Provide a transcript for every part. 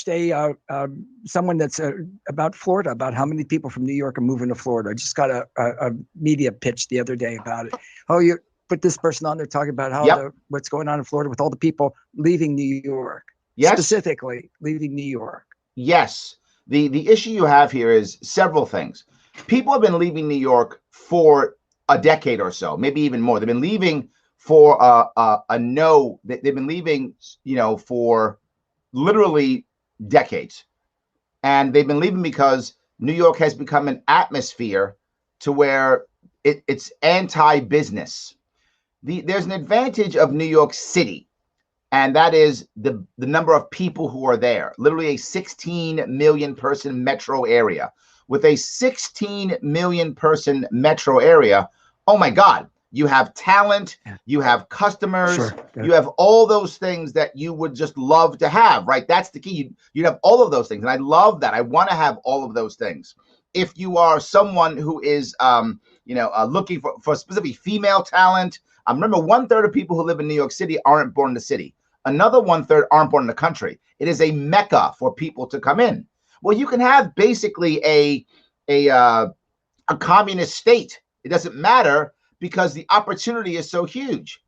watched someone that's about Florida, about how many people from New York are moving to Florida. I just got a media pitch the other day about it. Oh, you put this person on there talking about how what's going on in Florida with all the people leaving New York. Yes. Specifically leaving New York. Yes. The issue you have here is several things. People have been leaving New York for a decade or so, maybe even more. They've been leaving for they've been leaving, for literally decades. And they've been leaving because New York has become an atmosphere to where it's anti-business. There's an advantage of New York City, and that is the number of people who are there. Literally a 16 million person metro area. With a 16 million person metro area, oh my God, you have talent, you have customers, you have all those things that you would just love to have, right? That's the key. You have all of those things. And I love that. I want to have all of those things. If you are someone who is, looking for specifically female talent, remember 1/3 of people who live in New York City aren't born in the city. Another 1/3 aren't born in the country. It is a mecca for people to come in. Well, you can have basically a communist state. It doesn't matter because the opportunity is so huge.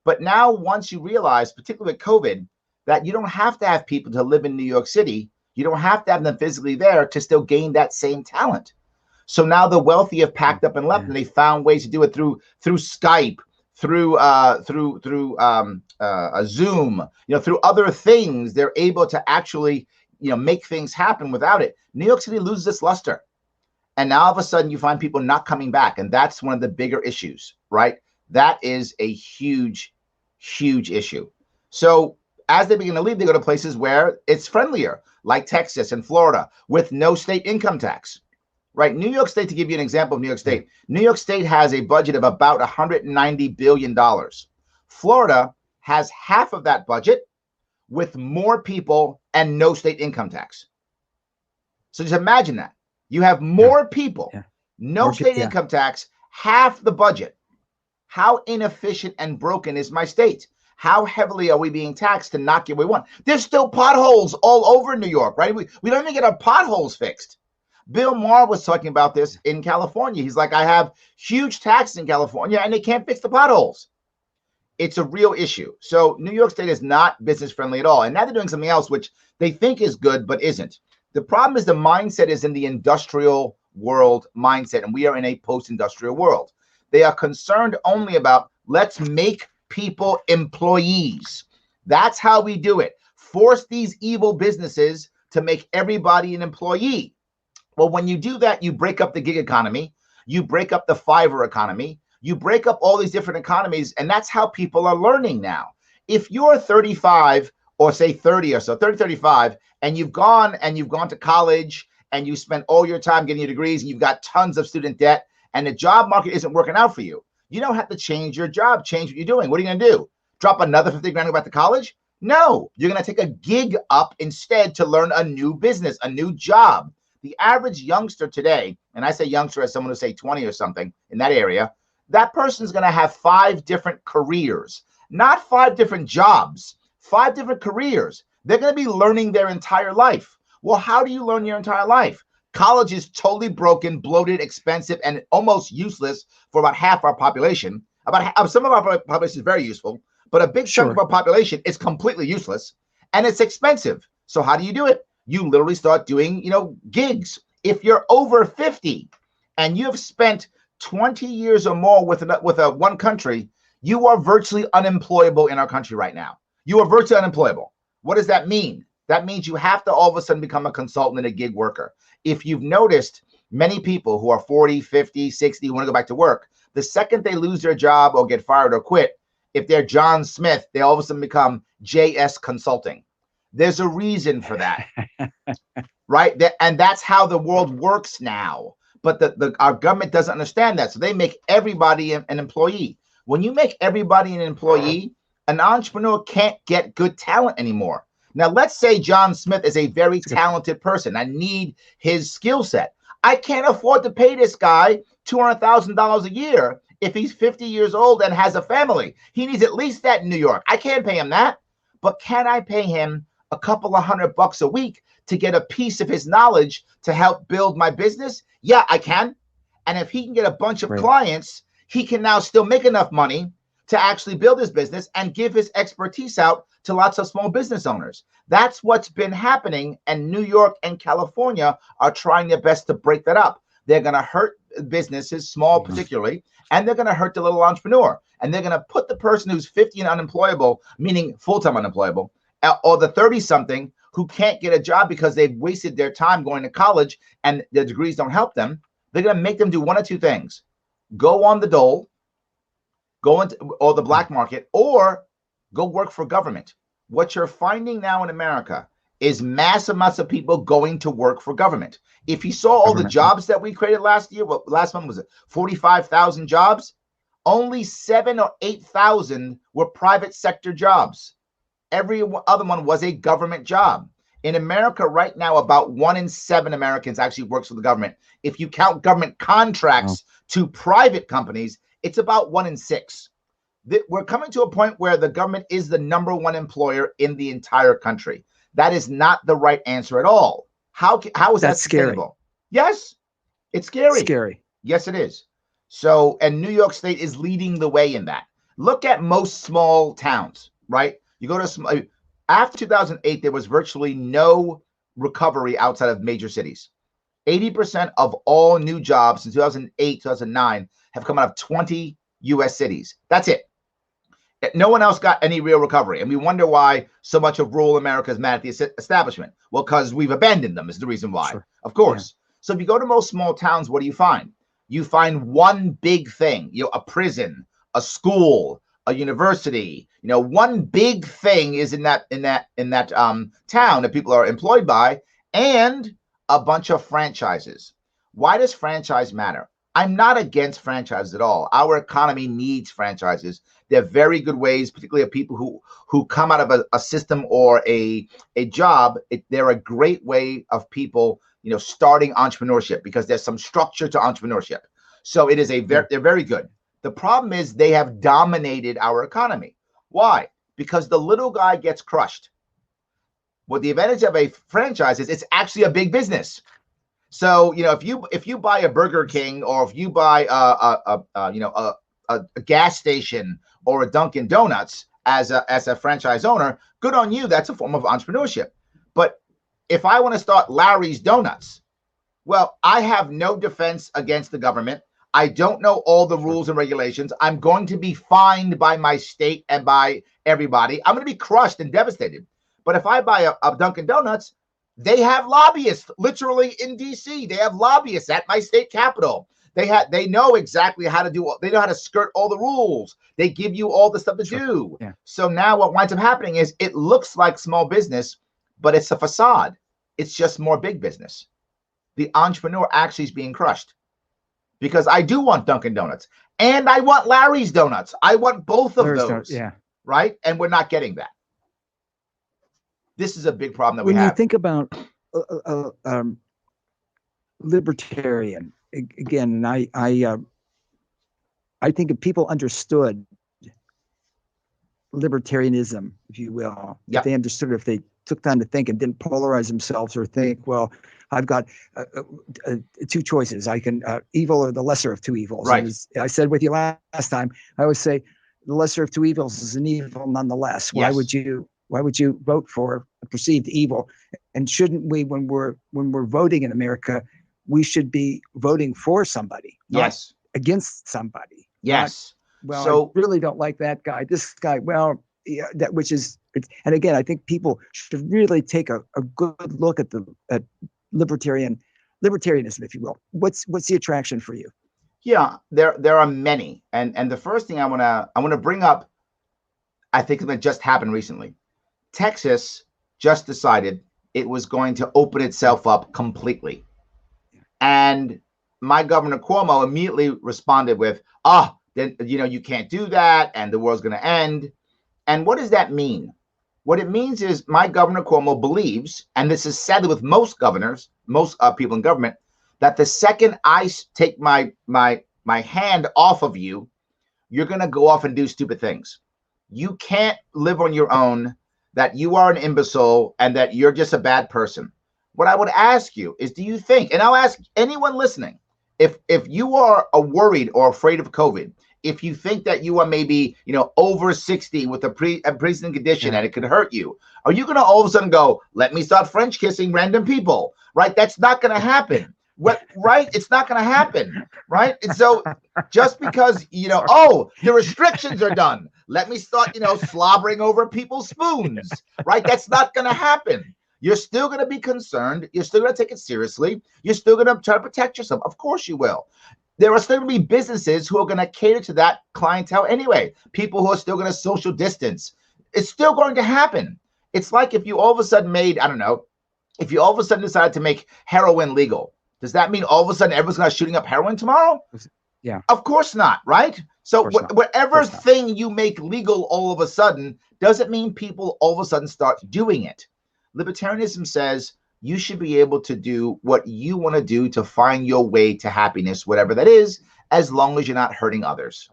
But now once you realize, particularly with COVID, that you don't have to have people to live in New York City. You don't have to have them physically there to still gain that same talent. So now the wealthy have packed up and left, and they found ways to do it through Skype, through Zoom, through other things. They're able to actually, make things happen without it. New York City loses its luster. And now all of a sudden you find people not coming back. And that's one of the bigger issues, right? That is a huge, huge issue. So as they begin to leave, they go to places where it's friendlier, like Texas and Florida, with no state income tax, right? New York State, to give you an example of New York State, New York State has a budget of about $190 billion. Florida has half of that budget with more people and no state income tax. So just imagine that. You have more people, no state income tax, half the budget. How inefficient and broken is my state? How heavily are we being taxed to not get what we want? There's still potholes all over New York, right? We don't even get our potholes fixed. Bill Maher was talking about this in California. He's like, I have huge taxes in California and they can't fix the potholes. It's a real issue. So New York State is not business friendly at all. And now they're doing something else, which they think is good, but isn't. The problem is the mindset is in the industrial world mindset, and we are in a post-industrial world. They are concerned only about let's make people employees. That's how we do it. Force these evil businesses to make everybody an employee. Well, when you do that, you break up the gig economy. You break up the Fiverr economy. You break up all these different economies, and that's how people are learning now. If you're 35 or say 30 or so, 30, 35, and you've gone to college and you spent all your time getting your degrees and you've got tons of student debt and the job market isn't working out for you, you don't have to change your job, change what you're doing. What are you going to do? Drop another 50 grand about to college? No, you're going to take a gig up instead to learn a new business, a new job. The average youngster today, and I say youngster as someone who's say 20 or something in that area, that person's going to have 5 different careers, not 5 different jobs, 5 different careers. They're going to be learning their entire life. Well, how do you learn your entire life? College is totally broken, bloated, expensive, and almost useless for about half our population. Some of our population is very useful, but a big chunk of our population is completely useless, and it's expensive. So how do you do it? You literally start doing, gigs. If you're over 50 and you have spent 20 years or more with one country, you are virtually unemployable in our country right now. You are virtually unemployable. What does that mean? That means you have to all of a sudden become a consultant and a gig worker. If you've noticed, many people who are 40, 50, 60, want to go back to work, the second they lose their job or get fired or quit, if they're John Smith, they all of a sudden become JS Consulting. There's a reason for that, right? And that's how the world works now. But our government doesn't understand that. So they make everybody an employee. When you make everybody an employee, an entrepreneur can't get good talent anymore. Now, let's say John Smith is a very talented person. I need his skill set. I can't afford to pay this guy $200,000 a year if he's 50 years old and has a family. He needs at least that in New York. I can't pay him that. But can I pay him a couple of $100 a week to get a piece of his knowledge to help build my business? Yeah, I can. And if he can get a bunch of clients, he can now still make enough money to actually build his business and give his expertise out to lots of small business owners. That's what's been happening. And New York and California are trying their best to break that up. They're going to hurt businesses, small particularly, and they're going to hurt the little entrepreneur. And they're going to put the person who's 50 and unemployable, meaning full-time unemployable, or the 30-something who can't get a job because they've wasted their time going to college and their degrees don't help them. They're going to make them do one of two things: go on the dole, go into or the black market, or go work for government. What you're finding now in America is mass amounts of people going to work for government. If you saw all the jobs that we created last year, what last month was it? 45,000 jobs. Only 7,000 or 8,000 were private sector jobs. Every other one was a government job. In America right now, about 1 in 7 Americans actually works for the government. If you count government contracts to private companies, it's about 1 in 6. We're coming to a point where the government is the #1 employer in the entire country. That is not the right answer at all. How is that sustainable? Yes, it's scary. Scary. Yes, it is. So, and New York State is leading the way in that. Look at most small towns, right? You go to after 2008, there was virtually no recovery outside of major cities. 80% of all new jobs in 2008, 2009 have come out of 20 U.S. cities. That's it. No one else got any real recovery. And we wonder why so much of rural America is mad at the establishment. Well, because we've abandoned them is the reason why, of course. Yeah. So if you go to most small towns, what do you find? You find one big thing, a prison, a school, a university. One big thing is in that town that people are employed by, and a bunch of franchises. Why does franchise matter? I'm not against franchises at all. Our economy needs franchises. They're very good ways, particularly of people who come out of a system or a job. They're a great way of people, starting entrepreneurship, because there's some structure to entrepreneurship. So it is they're very good. The problem is they have dominated our economy. Why? Because the little guy gets crushed. What the advantage of a franchise is, it's actually a big business. So, if you buy a Burger King, or if you buy a gas station or a Dunkin' Donuts as a franchise owner, good on you. That's a form of entrepreneurship. But if I want to start Larry's Donuts, well, I have no defense against the government. I don't know all the rules and regulations. I'm going to be fined by my state and by everybody. I'm going to be crushed and devastated. But if I buy a Dunkin' Donuts, they have lobbyists literally in DC. They have lobbyists at my state capitol. They know exactly how to do. They know how to skirt all the rules. They give you all the stuff to do. Yeah. So now what winds up happening is it looks like small business, but it's a facade. It's just more big business. The entrepreneur actually is being crushed, because I do want Dunkin' Donuts and I want Larry's Donuts. I want both of those. Yeah. Right. And we're not getting that. This is a big problem that we have. When you think about libertarian, again, and I think if people understood libertarianism, if you will, if they understood, if they took time to think and didn't polarize themselves or think, well, I've got 2 choices. I can evil or the lesser of 2 evils. Right. As I said with you last time, I always say the lesser of 2 evils is an evil nonetheless. Why would you vote for a perceived evil? And shouldn't we, when we're voting in America, we should be voting for somebody, not against somebody. Yes. I really don't like that guy. This guy, and again, I think people should really take a good look at libertarianism, if you will. What's the attraction for you? Yeah, there are many, and the first thing I want to bring up, I think that just happened recently. Texas just decided it was going to open itself up completely. And my Governor Cuomo immediately responded with, then, you can't do that, and the world's going to end. And what does that mean? What it means is my Governor Cuomo believes, and this is sadly with most governors, most people in government, that the second I take my hand off of you, you're going to go off and do stupid things. You can't live on your own. that you are an imbecile and that you're just a bad person. What I would ask you is, do you think, and I'll ask anyone listening, if you are worried or afraid of COVID, if you think that you are maybe, over 60 with a pre-existing condition and it could hurt you, are you going to all of a sudden go, let me start French kissing random people, right? That's not going to happen. Right? It's not going to happen, right? And so just because, the restrictions are done, let me start, slobbering over people's spoons, right? That's not going to happen. You're still going to be concerned. You're still going to take it seriously. You're still going to try to protect yourself. Of course you will. There are still going to be businesses who are going to cater to that clientele anyway. People who are still going to social distance. It's still going to happen. It's like if you all of a sudden made, I don't know, if you all of a sudden decided to make heroin legal, does that mean all of a sudden everyone's going to shooting up heroin tomorrow? Yeah. Of course not, right? So whatever thing you make legal all of a sudden doesn't mean people all of a sudden start doing it. Libertarianism says you should be able to do what you want to do to find your way to happiness, whatever that is, as long as you're not hurting others.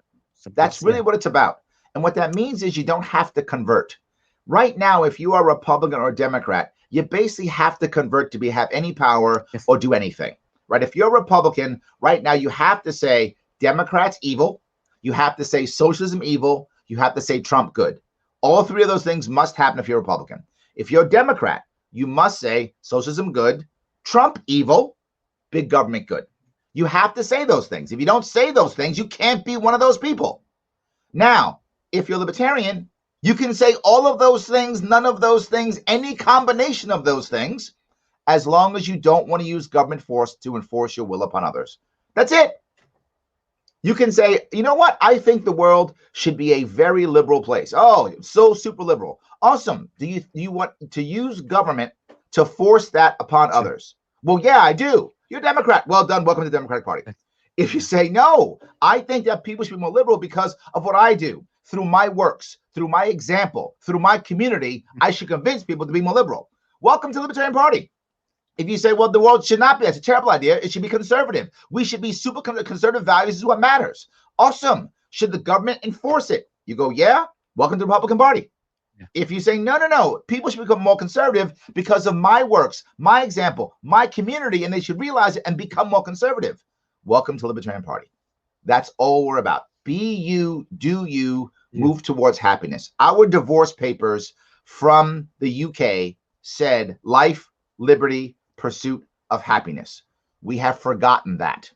That's really what it's about. And what that means is you don't have to convert. Right now, if you are a Republican or a Democrat, you basically have to convert to have any power or do anything, right? If you're a Republican right now, you have to say Democrats evil. You have to say socialism evil. You have to say Trump good. All three of those things must happen if you're a Republican. If you're a Democrat, you must say socialism good, Trump evil, big government good. You have to say those things. If you don't say those things, you can't be one of those people. Now, if you're libertarian, you can say all of those things, none of those things, any combination of those things, as long as you don't want to use government force to enforce your will upon others. That's it. You can say, you know what? I think the world should be a very liberal place. Oh, so super liberal. Awesome. Do you want to use government to force that upon others? Well, yeah, I do. You're a Democrat. Well done. Welcome to the Democratic Party. If you say, no, I think that people should be more liberal because of what I do, through my works, through my example, through my community, I should convince people to be more liberal. Welcome to the Libertarian Party. If you say, well, the world should not be, that's a terrible idea. It should be conservative. We should be super conservative values is what matters. Awesome. Should the government enforce it? You go, yeah, welcome to the Republican Party. Yeah. If you say, no, people should become more conservative because of my works, my example, my community, and they should realize it and become more conservative. Welcome to the Libertarian Party. That's all we're about. Be you, do you, move towards happiness. Our divorce papers from the UK said life, liberty, pursuit of happiness. We have forgotten that.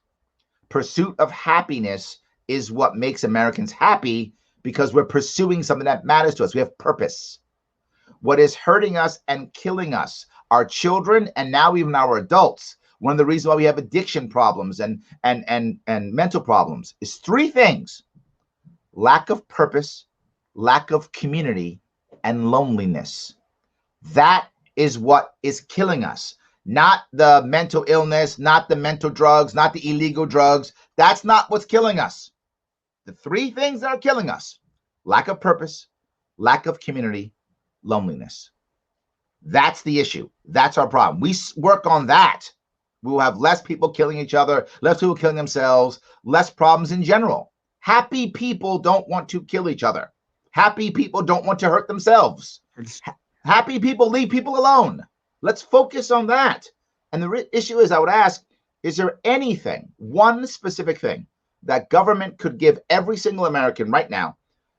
Pursuit of happiness is what makes Americans happy because we're pursuing something that matters to us. We have purpose. What is hurting us and killing us, our children and now even our adults, one of the reasons why we have addiction problems and mental problems is three things: lack of purpose, lack of community, and loneliness. That is what is killing us. Not the mental illness, not the mental drugs, not the illegal drugs. That's not what's killing us. The three things that are killing us: lack of purpose, lack of community, loneliness. That's the issue. That's our problem. We work on that. We will have less people killing each other, less people killing themselves, less problems in general. Happy people don't want to kill each other. Happy people don't want to hurt themselves. Happy people leave people alone. Let's focus on that. And the issue is, I would ask, is there anything, one specific thing that government could give every single American right now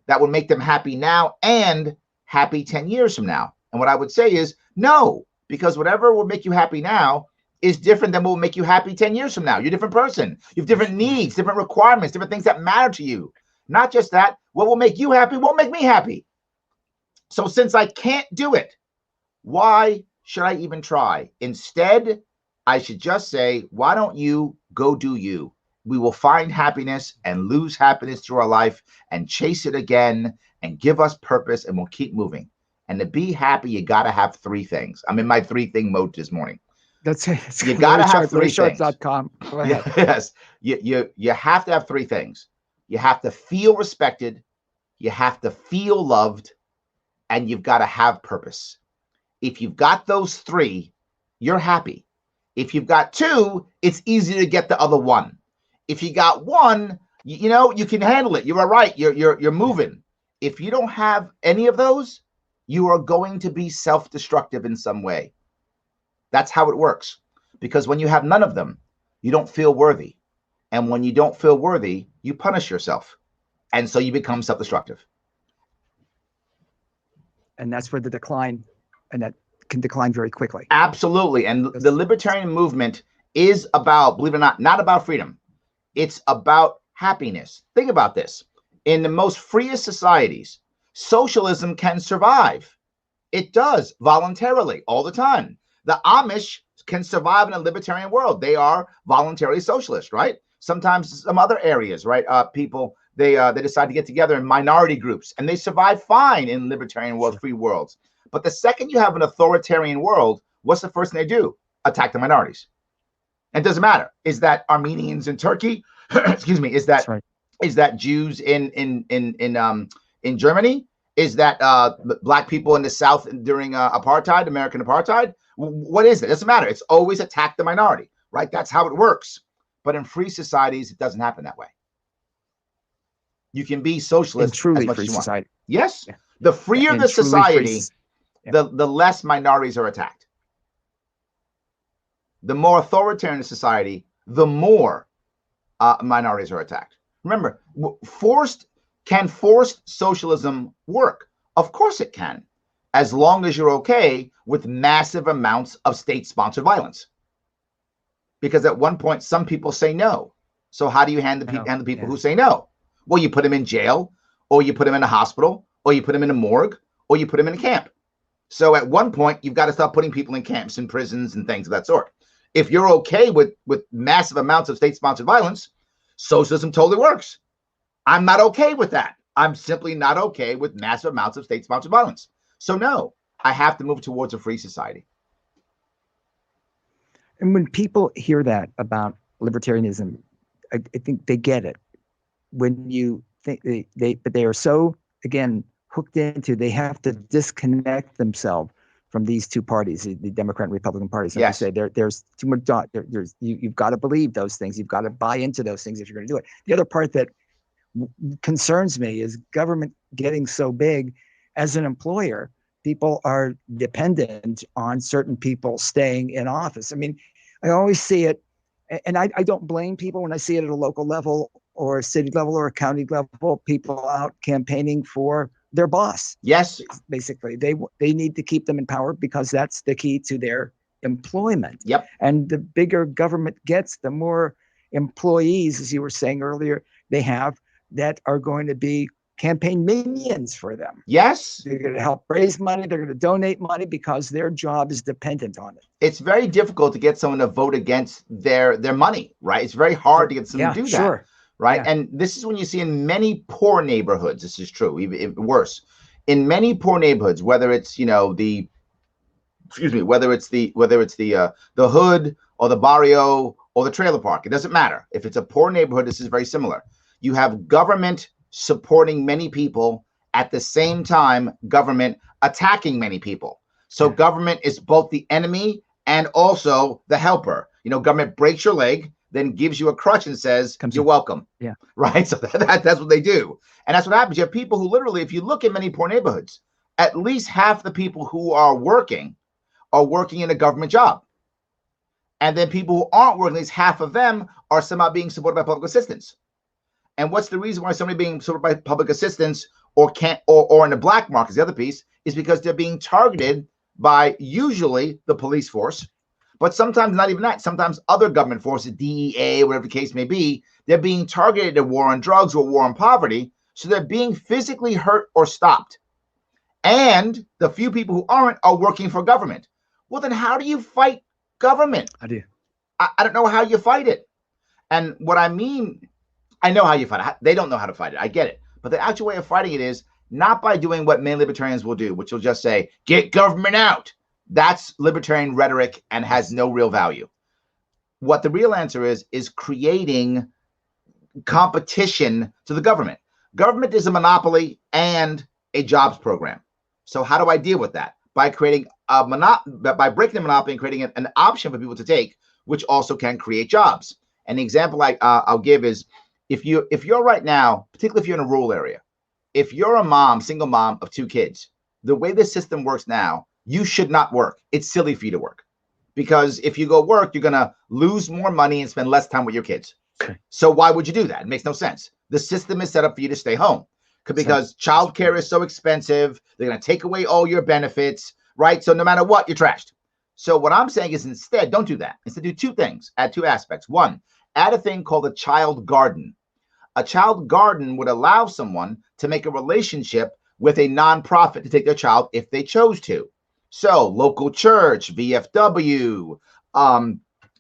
that would make them happy now and happy 10 years from now? And what I would say is no, because whatever will make you happy now is different than what will make you happy 10 years from now. You're a different person. You have different needs, different requirements, different things that matter to you. Not just that, what will make you happy won't make me happy. So since I can't do it, why should I even try? Instead, I should just say, why don't you go do you? We will find happiness and lose happiness through our life and chase it again and give us purpose, and we'll keep moving. And to be happy, you got to have three things. I'm in my three-thing mode this morning. That's it. You got to have three things. LarrySharpe.com. Go ahead. Yes. You have to have three things. You have to feel respected. You have to feel loved. And you've got to have purpose. If you've got those three, you're happy. If you've got two, it's easy to get the other one. If you got one, you can handle it. You're all right. You're moving. If you don't have any of those, you are going to be self-destructive in some way. That's how it works. Because when you have none of them, you don't feel worthy. And when you don't feel worthy, you punish yourself. And so you become self-destructive. And that's where the decline, and that can decline very quickly. Absolutely. And the libertarian movement is about, believe it or not about freedom. It's about happiness. Think about this. In the most freest societies, socialism can survive. It does voluntarily all the time. The Amish can survive in a libertarian world. They are voluntarily socialist, right? Sometimes some other areas, right? People, they decide to get together in minority groups and they survive fine in libertarian world, free worlds. But the second you have an authoritarian world, what's the first thing they do? Attack the minorities. It doesn't matter. Is that Armenians in Turkey? Excuse me. Is that is that Jews in Germany? Is that black people in the South during apartheid, American apartheid? What is it? It doesn't matter. It's always attack the minority, right? That's how it works. But in free societies, it doesn't happen that way. You can be socialist truly as much free as you want. society. Yes. Yeah. The freer the society, the less minorities are attacked. The more authoritarian the society, the more minorities are attacked. Remember, can forced socialism work? Of course it can, as long as you're okay with massive amounts of state-sponsored violence. Because at one point, some people say no. So how do you handle the people who say no? Well, you put them in jail, or you put them in a hospital, or you put them in a morgue, or you put them in a camp. So at one point, you've got to start putting people in camps and prisons and things of that sort. If you're okay with massive amounts of state-sponsored violence, socialism totally works. I'm not okay with that. I'm simply not okay with massive amounts of state-sponsored violence. So no, I have to move towards a free society. And when people hear that about libertarianism, I think they get it. When you think but they are so, again, hooked into, they have to disconnect themselves from these two parties, the Democrat and Republican parties. Like yes. you say, there's too much. You've got to believe those things. You've got to buy into those things if you're going to do it. The other part that concerns me is government getting so big. As an employer, people are dependent on certain people staying in office. I mean, I always see it, and I don't blame people when I see it at a local level or a city level or a county level, people out campaigning for their boss. Yes. Basically, they need to keep them in power because that's the key to their employment. Yep. And the bigger government gets, the more employees, as you were saying earlier, they have that are going to be campaign minions for them. Yes. They're going to help raise money. They're going to donate money because their job is dependent on it. It's very difficult to get someone to vote against their money, right? It's very hard to get someone to do that. Right. Yeah. And this is when you see in many poor neighborhoods, this is true, even worse. In many poor neighborhoods, whether it's, the hood or the barrio or the trailer park, it doesn't matter. If it's a poor neighborhood, this is very similar. You have government supporting many people at the same time, government attacking many people. So government is both the enemy and also the helper. Government breaks your leg, then gives you a crutch and says, you're welcome. Yeah. Right. So that's what they do. And that's what happens. You have people who literally, if you look at many poor neighborhoods, at least half the people who are working in a government job. And then people who aren't working, at least half of them are somehow being supported by public assistance. And what's the reason why somebody being supported by public assistance or in the black market is the other piece, is because they're being targeted by usually the police force. But sometimes not even that. Sometimes other government forces, DEA, whatever the case may be, they're being targeted at war on drugs or war on poverty. So they're being physically hurt or stopped. And the few people who aren't are working for government. Well, then how do you fight government? How do you? I don't know how you fight it. And what I mean, I know how you fight it. They don't know how to fight it. I get it. But the actual way of fighting it is not by doing what many libertarians will do, which will just say, get government out. That's libertarian rhetoric and has no real value. What the real answer is creating competition to the government. Government is a monopoly and a jobs program. So how do I deal with that? By creating by breaking the monopoly and creating an option for people to take, which also can create jobs. An example I'll give is if you're right now, particularly if you're in a rural area, if you're a mom, single mom of 2 kids, the way the system works now, you should not work. It's silly for you to work, because if you go work, you're going to lose more money and spend less time with your kids. Okay. So why would you do that? It makes no sense. The system is set up for you to stay home because childcare is so expensive. They're going to take away all your benefits, right? So no matter what, you're trashed. So what I'm saying is instead, don't do that. Instead, do two things. Add two aspects. One, add a thing called a child garden. A child garden would allow someone to make a relationship with a nonprofit to take their child if they chose to. So local church, VFW,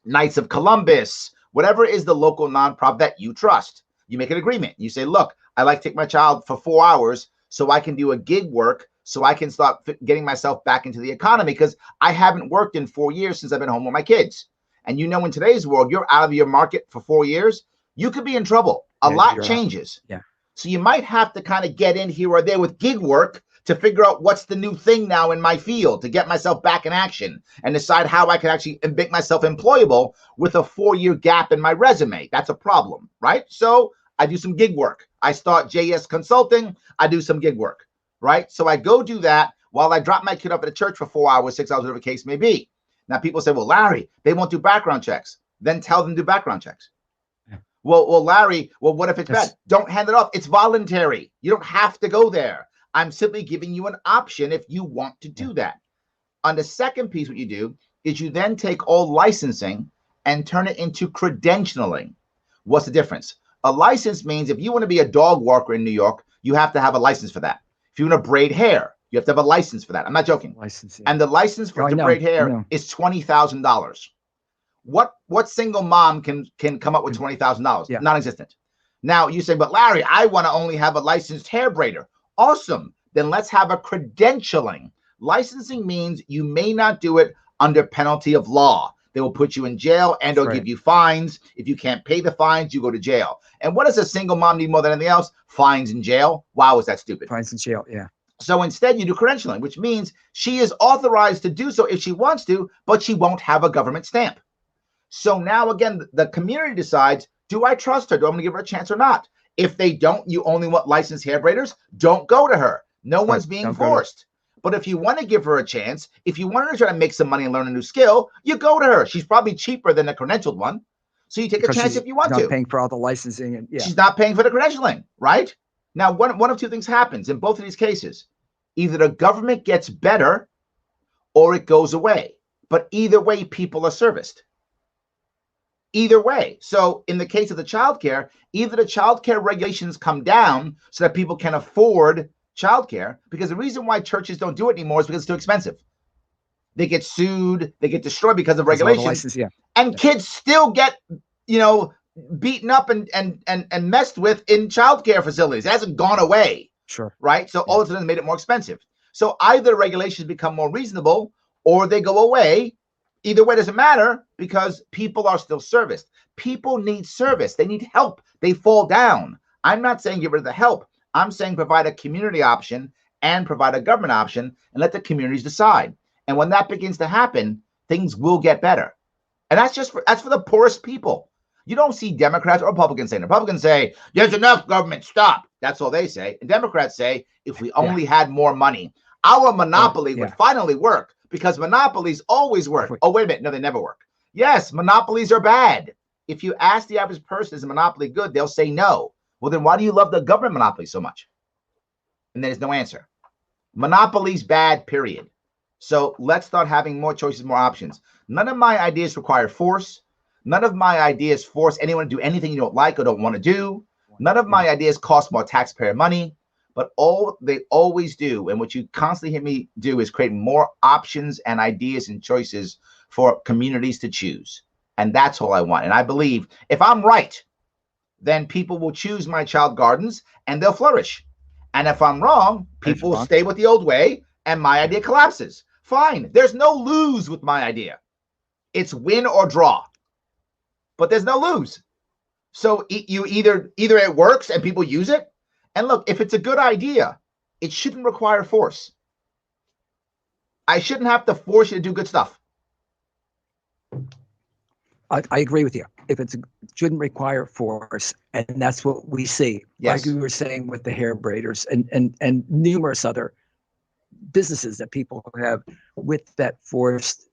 Knights of Columbus, whatever is the local nonprofit that you trust. You make an agreement. You say, look, I like to take my child for 4 hours so I can do a gig work, so I can start getting myself back into the economy, because I haven't worked in 4 years since I've been home with my kids. And you know, in today's world, you're out of your market for 4 years, you could be in trouble. A lot changes. Yeah. So you might have to kind of get in here or there with gig work to figure out what's the new thing now in my field to get myself back in action and decide how I can actually make myself employable with a 4-year gap in my resume. That's a problem, right? So I do some gig work. I start JS Consulting. I do some gig work, right? So I go do that while I drop my kid up at a church for 4 hours, 6 hours, whatever the case may be. Now people say, well, Larry, they won't do background checks. Then tell them to do background checks. Yeah. Well, Larry, well, what if it's bad? Don't hand it off. It's voluntary. You don't have to go there. I'm simply giving you an option if you want to do that. On the second piece, what you do is you then take all licensing and turn it into credentialing. What's the difference? A license means if you want to be a dog walker in New York, you have to have a license for that. If you want to braid hair, you have to have a license for that. I'm not joking. Licensing. And the license for to braid hair is $20,000. What single mom can come up with $20,000? Yeah. Non-existent. Now you say, but Larry, I want to only have a licensed hair braider. Awesome. Then let's have a credentialing. Licensing means you may not do it under penalty of law. They will put you in jail and they'll give you fines. If you can't pay the fines, you go to jail. And what does a single mom need more than anything else? Fines and jail. Wow, is that stupid? Fines and jail, yeah. So instead you do credentialing, which means she is authorized to do so if she wants to, but she won't have a government stamp. So now again, the community decides, do I trust her? Do I want to give her a chance or not? If they don't, you only want licensed hair braiders, don't go to her. No one's being forced. But if you want to give her a chance, if you want her to try to make some money and learn a new skill, you go to her. She's probably cheaper than a credentialed one. So you take a chance if you want to. She's not paying for all the licensing. And she's not paying for the credentialing, right? Now, one of two things happens in both of these cases. Either the government gets better or it goes away. But either way, people are serviced. Either way. So in the case of the childcare, either the childcare regulations come down so that people can afford childcare, because the reason why churches don't do it anymore is because it's too expensive. They get sued, they get destroyed because of regulations. And kids still get, beaten up and messed with in childcare facilities. It hasn't gone away. Sure. Right? So all of a sudden made it more expensive. So either regulations become more reasonable or they go away. Either way, doesn't matter, because people are still serviced. People need service. They need help. They fall down. I'm not saying get rid of the help. I'm saying provide a community option and provide a government option and let the communities decide. And when that begins to happen, things will get better. And that's for the poorest people. You don't see Democrats or Republicans saying. Republicans say, there's enough government, stop. That's all they say. And Democrats say, if we only had more money, our monopoly would finally work. Because monopolies always work. Oh, wait a minute. No, they never work. Yes, monopolies are bad. If you ask the average person, is a monopoly good? They'll say no. Well, then why do you love the government monopoly so much? And there's no answer. Monopolies bad, period. So let's start having more choices, more options. None of my ideas require force. None of my ideas force anyone to do anything you don't like or don't want to do. None of my ideas cost more taxpayer money. But all they always do, and what you constantly hear me do, is create more options and ideas and choices for communities to choose. And that's all I want. And I believe if I'm right, then people will choose my child gardens and they'll flourish. And if I'm wrong, people will stay with the old way and my idea collapses. Fine. There's no lose with my idea. It's win or draw. But there's no lose. So you either it works and people use it. And look, if it's a good idea, it shouldn't require force. I shouldn't have to force you to do good stuff. I agree with you. If it shouldn't require force, and that's what we see. Yes. Like we were saying with the hair braiders and numerous other businesses that people have with that forced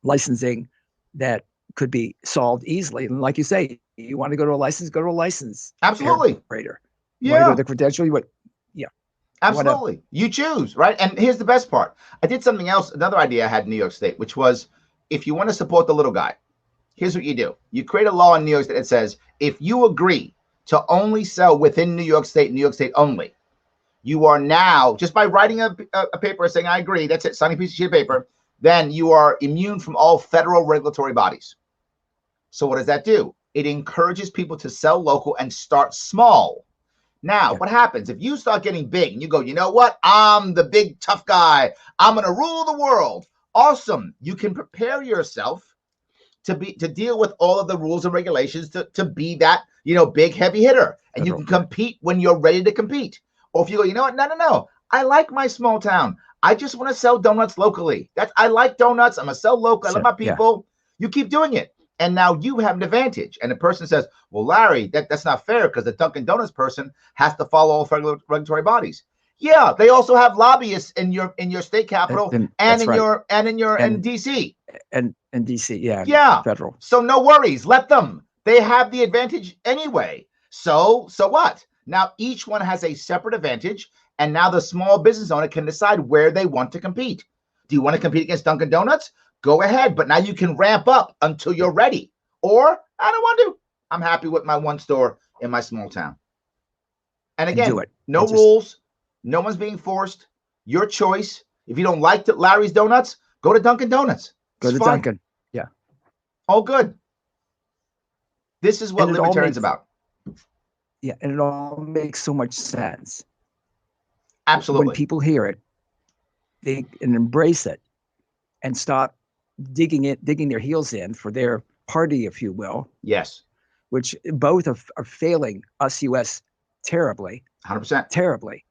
licensing that could be solved easily. And like you say, you want to go to a license, go to a license. Absolutely. Operator. Yeah. You want to go to the credential, Absolutely. You choose, right? And here's the best part. I did something else, another idea I had in New York State, which was if you want to support the little guy, here's what you do. You create a law in New York State that says if you agree to only sell within New York State only, you are now, just by writing a paper saying, I agree, that's it, signing a piece of sheet of paper, then you are immune from all federal regulatory bodies. So what does that do? It encourages people to sell local and start small. Now, what happens if you start getting big and you go, you know what? I'm the big tough guy. I'm going to rule the world. Awesome. You can prepare yourself to deal with all of the rules and regulations to be that, big heavy hitter. And you can compete when you're ready to compete. Or if you go, you know what? No. I like my small town. I just want to sell donuts locally. I like donuts. I'm going to sell local. I love my people. You keep doing it. And now you have an advantage. And the person says, well, Larry, that's not fair because the Dunkin' Donuts person has to follow all regulatory bodies. Yeah, they also have lobbyists in your state capital in DC. And DC, yeah, federal. So no worries, let them. They have the advantage anyway. So what? Now each one has a separate advantage, and now the small business owner can decide where they want to compete. Do you want to compete against Dunkin' Donuts? Go ahead, but now you can ramp up until you're ready. Or I don't want to. I'm happy with my one store in my small town. And again, no rules. No one's being forced. Your choice. If you don't like Larry's Donuts, go to Dunkin' Donuts. Go to Dunkin'. Yeah. All good. This is what Libertarian's about. Yeah, and it all makes so much sense. Absolutely. When people hear it, they can embrace it and stop digging their heels in for their party, if you will. Yes. Which both are failing us U.S. terribly. 100%. Terribly.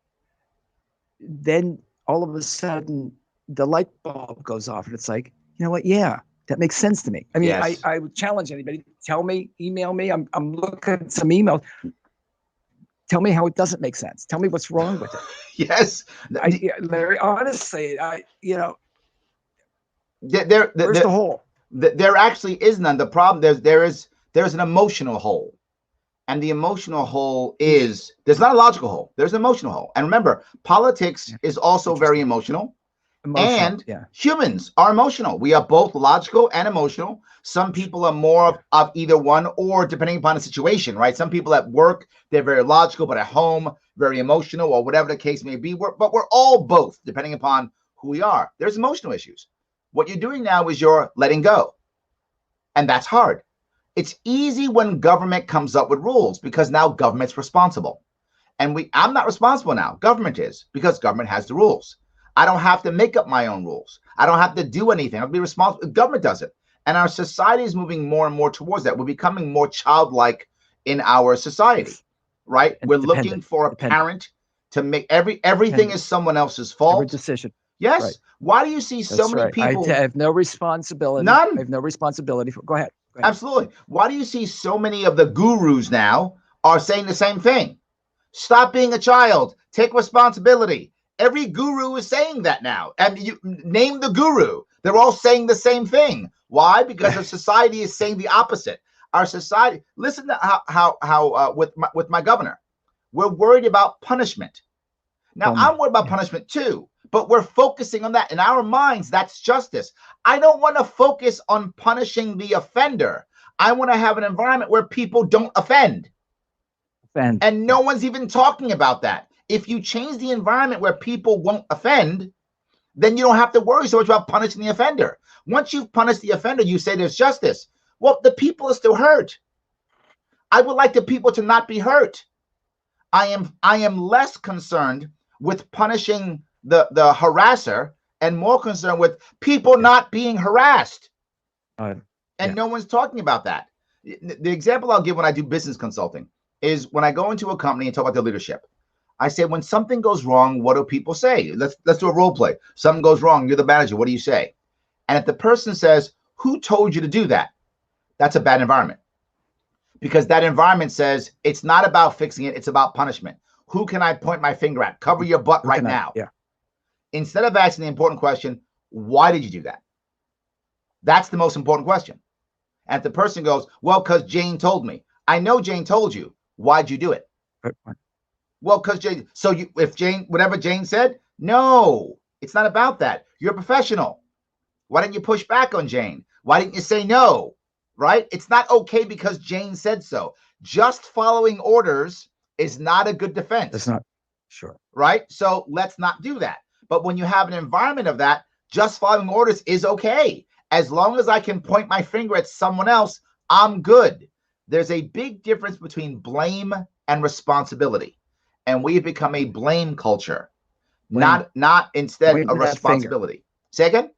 Then all of a sudden the light bulb goes off and it's like, you know what? Yeah, that makes sense to me. I mean, yes. I would challenge anybody. Tell me, email me. I'm looking at some emails. Tell me how it doesn't make sense. Tell me what's wrong with it. Yes. Larry, honestly, where's the hole? There actually is none. The problem there's an emotional hole. And the emotional hole is, there's not a logical hole. There's an emotional hole. And remember, politics is also very emotional. And humans are emotional. We are both logical and emotional. Some people are more of either one, or depending upon the situation, right? Some people at work, they're very logical, but at home, very emotional, or whatever the case may be. But we're all both, depending upon who we are. There's emotional issues. What you're doing now is you're letting go. And that's hard. It's easy when government comes up with rules because now government's responsible. And I'm not responsible now. Government is, because government has the rules. I don't have to make up my own rules. I don't have to do anything. I'll be responsible. Government does it. And our society is moving more and more towards that. We're becoming more childlike in our society, right? We're looking for a parent to make everything is someone else's fault. Every decision. Yes. Right. Why do you see so many people? I have no responsibility. None. I have no responsibility. Go ahead. Absolutely. Why do you see so many of the gurus now are saying the same thing? Stop being a child. Take responsibility. Every guru is saying that now. And you name the guru. They're all saying the same thing. Why? Because our society is saying the opposite. Our society, listen to how with my governor, we're worried about punishment. Now, I'm worried about punishment too, but we're focusing on that. In our minds, that's justice. I don't want to focus on punishing the offender. I want to have an environment where people don't offend. And no one's even talking about that. If you change the environment where people won't offend, then you don't have to worry so much about punishing the offender. Once you've punished the offender, you say there's justice. Well, the people are still hurt. I would like the people to not be hurt. I am less concerned with punishing the harasser and more concerned with people not being harassed. No one's talking about that. The example I'll give when I do business consulting is when I go into a company and talk about their leadership. I say, when something goes wrong, what do people say? Let's do a role play. Something goes wrong. You're the manager. What do you say? And if the person says, who told you to do that? That's a bad environment. Because that environment says it's not about fixing it. It's about punishment. Who can I point my finger at? Cover your butt right now. Yeah. instead of asking the important question, why did you do that? That's the most important question. And if the person goes, well, because Jane told me. I know Jane told you. Why'd you do it? Well, because Jane. So if Jane, whatever Jane said, no, it's not about that. You're a professional. Why didn't you push back on Jane? Why didn't you say no? Right? It's not okay because Jane said so. Just following orders is not a good defense. That's not sure. Right? So let's not do that. But when you have an environment of that, just following orders is okay. As long as I can point my finger at someone else, I'm good. There's a big difference between blame and responsibility. And we've become a blame culture, not instead a responsibility. Say again?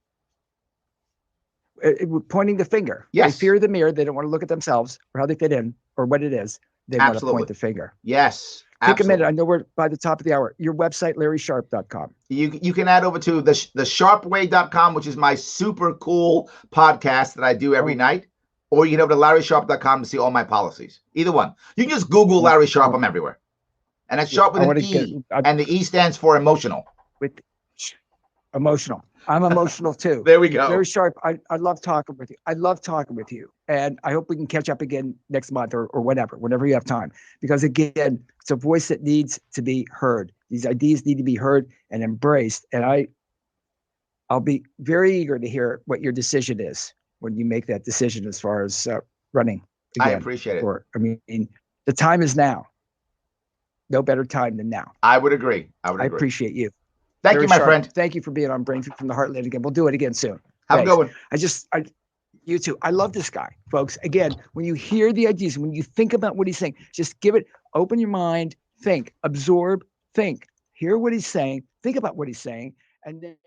Pointing the finger. Yes. They fear the mirror. They don't want to look at themselves or how they fit in or what it is. They want to point the finger. Yes. Take a minute. I know we're by the top of the hour. Your website, LarrySharpe.com. You can add over to the SharpeWay.com, which is my super cool podcast that I do every night. Or you can go to LarrySharpe.com to see all my policies. Either one. You can just Google Larry Sharpe. I'm everywhere. And it's Sharpe with an E. And the E stands for emotional. With emotional. I'm emotional too. There we go. Larry Sharpe, I love talking with you. I love talking with you. And I hope we can catch up again next month or whenever you have time. Because again, it's a voice that needs to be heard. These ideas need to be heard and embraced. And I'll be very eager to hear what your decision is when you make that decision as far as running again. I appreciate it. The time is now. No better time than now. I would agree. I appreciate you. Thank you, my friend. Thank you for being on Brain from the Heartland again. We'll do it again soon. Have a good one. You too. I love this guy, folks. Again, when you hear the ideas, when you think about what he's saying, just open your mind, think, absorb, think, hear what he's saying, think about what he's saying, and then